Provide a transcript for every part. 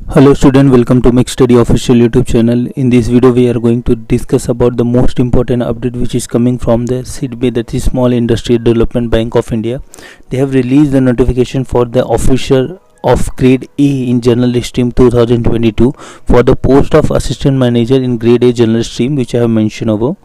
Hello student, welcome to Mech Study official YouTube channel. In this video we are going to discuss about the most important update which is coming from the SIDBI, that is Small Industry Development Bank of India. They have released the notification for the officer of grade A in general stream 2022 for the post of assistant manager in grade A general stream, which I have mentioned above.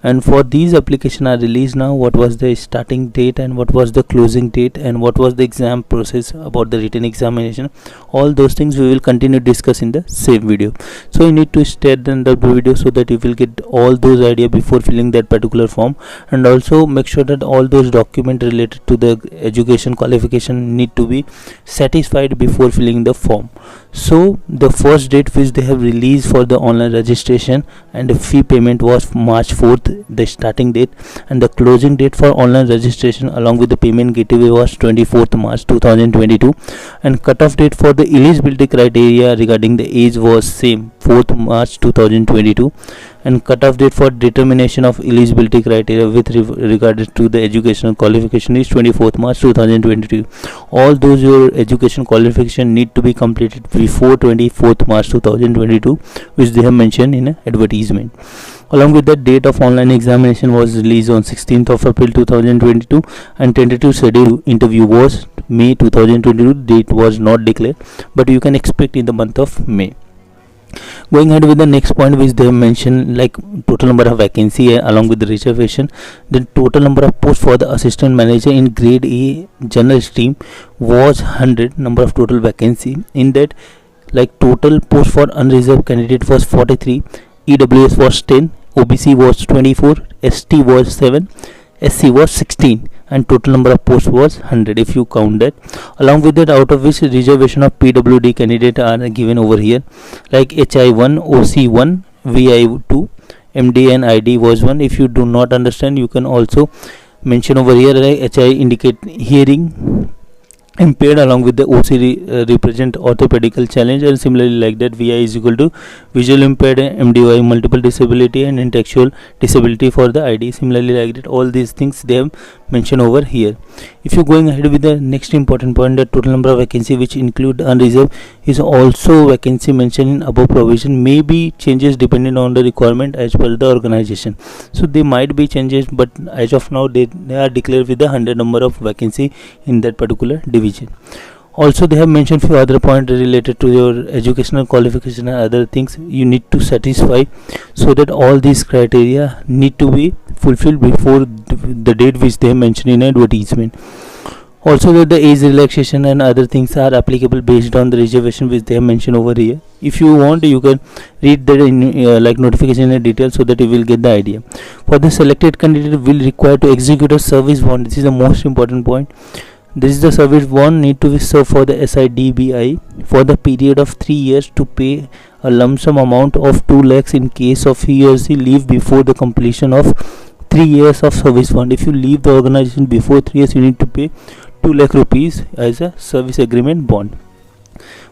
And for these applications are released now, what was the starting date and what was the closing date and what was the exam process about the written examination. All those things we will continue discuss in the same video. So you need to stay at the end of the video so that you will get all those ideas before filling that particular form, and also make sure that all those documents related to the education qualification need to be satisfied before filling the form. So the first date which they have released for the online registration and the fee payment was March 4th, the starting date, and the closing date for online registration along with the payment gateway was 24th March 2022, and cutoff date for the eligibility criteria regarding the age was same 4th March 2022, and cutoff date for determination of eligibility criteria with regard to the educational qualification is 24th March 2022. All those your education qualification need to be completed before 24th March 2022, which they have mentioned in an advertisement. Along with that, date of online examination was released on 16th of April 2022, and tentative schedule interview was May 2022. Date was not declared, but you can expect in the month of May. Going ahead with the next point which they mentioned, like total number of vacancy along with the reservation. The total number of posts for the assistant manager in grade A general stream was 100 number of total vacancy. In that, like total post for unreserved candidate was 43, EWS was 10, OBC was 24, ST was 7, SC was 16, and total number of posts was 100 if you count that. Along with that, out of which reservation of PWD candidate are given over here, like HI1, OC1, VI2, MD and ID was 1. If you do not understand, you can also mention over here, like HI indicate hearing impaired, along with the OC represent orthopedical challenge, and similarly like that VI is equal to visual impaired, MDY multiple disability, and intellectual disability for the ID. Similarly like that, all these things they have mentioned over here. If you going ahead with the next important point, the total number of vacancy which include unreserved is also vacancy mentioned in above provision may be changes depending on the requirement as per the organization. So they might be changes, but as of now they are declared with the 100 number of vacancy in that particular division. Also they have mentioned few other points related to your educational qualification and other things you need to satisfy, so that all these criteria need to be fulfilled before the date which they have mentioned in advertisement. Also that the age relaxation and other things are applicable based on the reservation which they have mentioned over here. If you want, you can read that in like notification in detail so that you will get the idea. For the selected candidate will require to execute a service bond. This is the most important point. This is the service bond need to be served for the SIDBI for the period of 3 years to pay a lump sum amount of 2 lakhs in case of he or she leave before the completion of 3 years of service bond. If you leave the organization before 3 years, you need to pay 2 lakh rupees as a service agreement bond.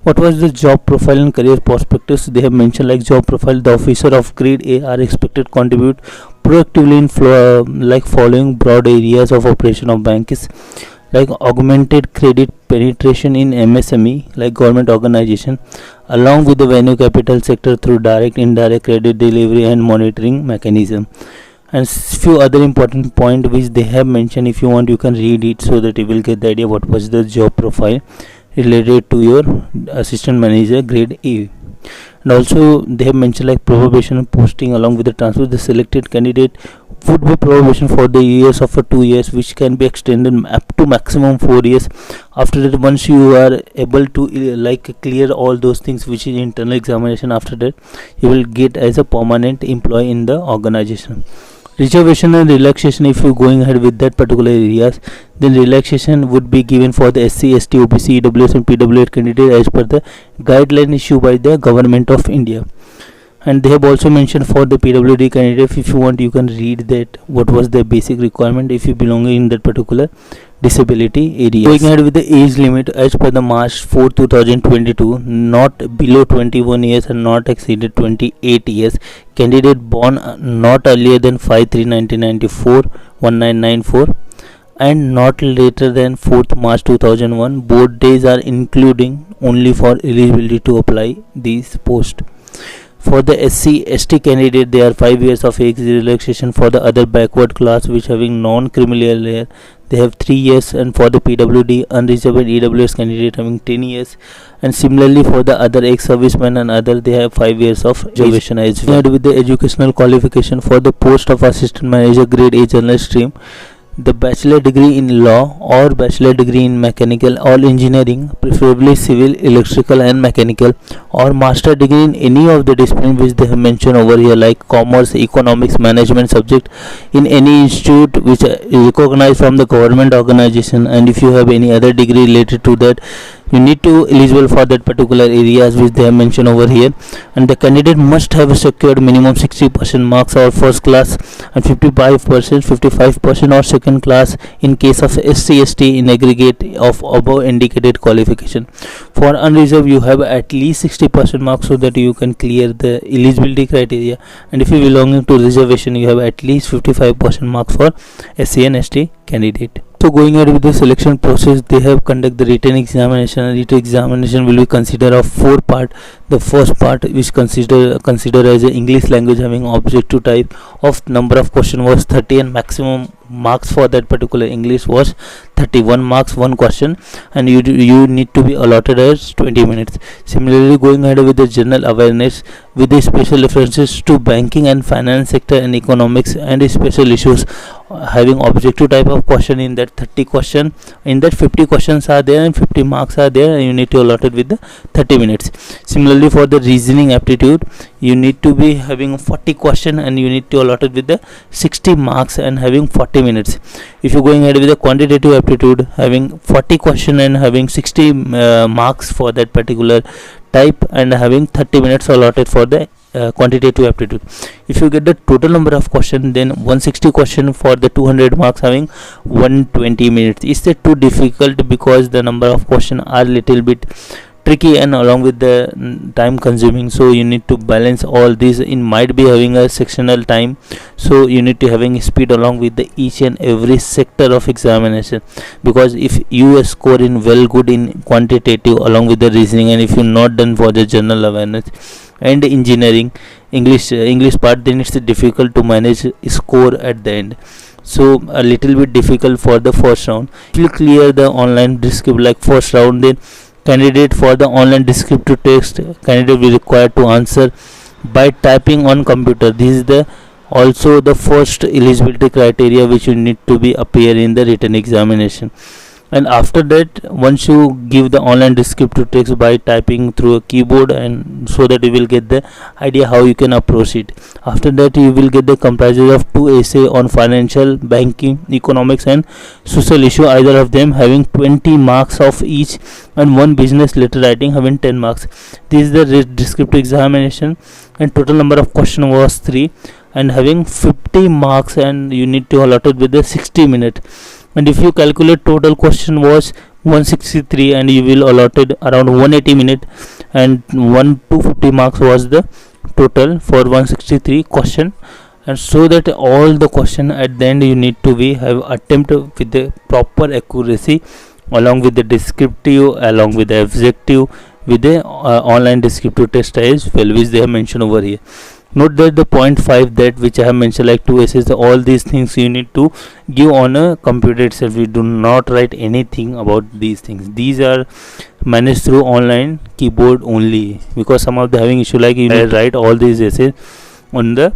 What was the job profile and career prospectus? They have mentioned like job profile, the officer of grade A are expected to contribute proactively in like following broad areas of operation of banks, like augmented credit penetration in MSME like government organization, along with the venture capital sector through direct indirect credit delivery and monitoring mechanism, and few other important point which they have mentioned. If you want, you can read it so that you will get the idea what was the job profile related to your assistant manager grade A. And also they have mentioned like probation and posting along with the transfer. The selected candidate would be probation for the years of 2 years, which can be extended up to maximum 4 years. After that, once you are able to like clear all those things which is internal examination, after that you will get as a permanent employee in the organization. Reservation and relaxation, if you going ahead with that particular areas, then relaxation would be given for the SC, ST, OBC, EWS and PWD candidate as per the guideline issued by the government of India. And they have also mentioned for the PWD candidate, if you want, you can read that what was the basic requirement if you belong in that particular disability area. Going ahead with the age limit, as per the March 4, 2022, not below 21 years and not exceeded 28 years. Candidate born not earlier than 5/3/1994, 1994, and not later than 4th March 2001. Both days are including only for eligibility to apply these posts. For the SC/ST candidate, there are 5 years of age relaxation. For the other backward class which having non-criminal layer, they have 3 years, and for the PWD unreserved EWS candidate having 10 years, and similarly for the other ex-servicemen and other, they have 5 years of reservation as well. With the educational qualification for the post of assistant manager grade A general stream, the bachelor degree in law or bachelor degree in mechanical or engineering, preferably civil, electrical and mechanical, or master degree in any of the disciplines which they have mentioned over here, like commerce, economics, management subject in any institute which is recognized from the government organization. And if you have any other degree related to that, you need to eligible for that particular areas which they have mentioned over here. And the candidate must have secured minimum 60% marks or first class, and 55% or second class in case of SC/ST in aggregate of above indicated qualification. For unreserved, you have at least 60% marks so that you can clear the eligibility criteria, and if you belonging to reservation, you have at least 55% marks for SC and ST candidate. So going ahead with the selection process, they have conduct the written examination, and written examination will be considered of 4 part. The first part which consider as a English language having objective type of number of question was 30, and maximum marks for that particular English was 31 marks, one question, and you need to be allotted as 20 minutes. Similarly, going ahead with the general awareness with the special references to banking and finance sector and economics and special issues, having objective type of question in that 30 question. In that 50 questions are there and 50 marks are there, and you need to allot it with the 30 minutes. Similarly, for the reasoning aptitude, you need to be having 40 question and you need to allot it with the 60 marks and having 40 minutes. If you're going ahead with the quantitative aptitude, having 40 question and having 60 marks for that particular type, and having 30 minutes allotted for the quantitative aptitude. If you get the total number of question, then 160 question for the 200 marks having 120 minutes. Is that too difficult? Because the number of question are little bit tricky and along with the time consuming, so you need to balance all these. In might be having a sectional time, so you need to having speed along with the each and every sector of examination, because if you score in well good in quantitative along with the reasoning, and if you're not done for the general awareness and engineering English part, then it's difficult to manage score at the end. So a little bit difficult for the first round. If you clear the online descriptive like first round, then candidate for the online descriptive text, candidate will require to answer by typing on computer. This is the also the first eligibility criteria which you need to be appear in the written examination. And after that, once you give the online descriptive text by typing through a keyboard, and so that you will get the idea how you can approach it. After that, you will get the comprises of 2 essay on financial, banking, economics and social issue, either of them having 20 marks of each, and 1 business letter writing having 10 marks. This is the descriptive examination, and total number of question was 3 and having 50 marks, and you need to allot it with the 60 minute. And if you calculate total question was 163, and you will allotted around 180 minute, and 250 marks was the total for 163 question. And so that all the question at the end you need to be have attempt with the proper accuracy along with the descriptive, along with the objective, with the online descriptive test as well, which they have mentioned over here. Note that the point 5 that which I have mentioned, like 2 essays, all these things you need to give on a computer itself. We do not write anything about these things. These are managed through online keyboard only, because some of the having issue like you write all these essays on the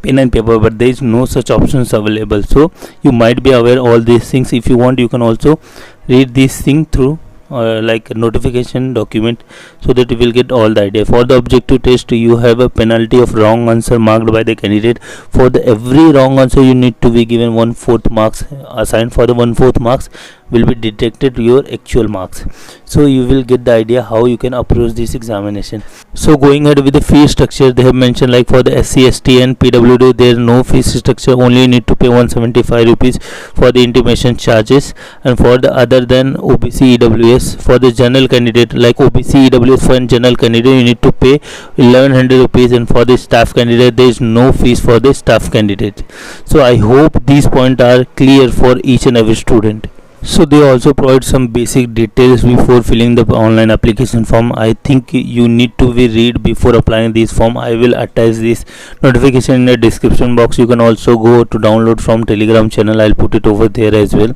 pen and paper, but there is no such options available. So you might be aware all these things. If you want, you can also read this thing through like a notification document, so that you will get all the idea. For the objective test, you have a penalty of wrong answer marked by the candidate. For the every wrong answer, you need to be given 1/4 marks, assigned for the 1/4 marks, will be detected your actual marks. So you will get the idea how you can approach this examination. So going ahead with the fee structure, they have mentioned like for the SC, ST and PWD there is no fee structure, only you need to pay 175 rupees for the intimation charges, and for the other than OBC EWS, for the general candidate like OBC EWS, for general candidate you need to pay 1100 rupees, and for the staff candidate there is no fees for the staff candidate. So I hope these points are clear for each and every student. So they also provide some basic details before filling the online application form. I think you need to be read before applying this form. I will attach this notification in the description box. You can also go to download from Telegram channel. I'll put it over there as well.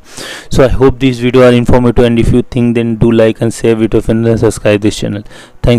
So I hope this video are informative, and if you think, then do like and share with your friends and subscribe this channel. Thanks.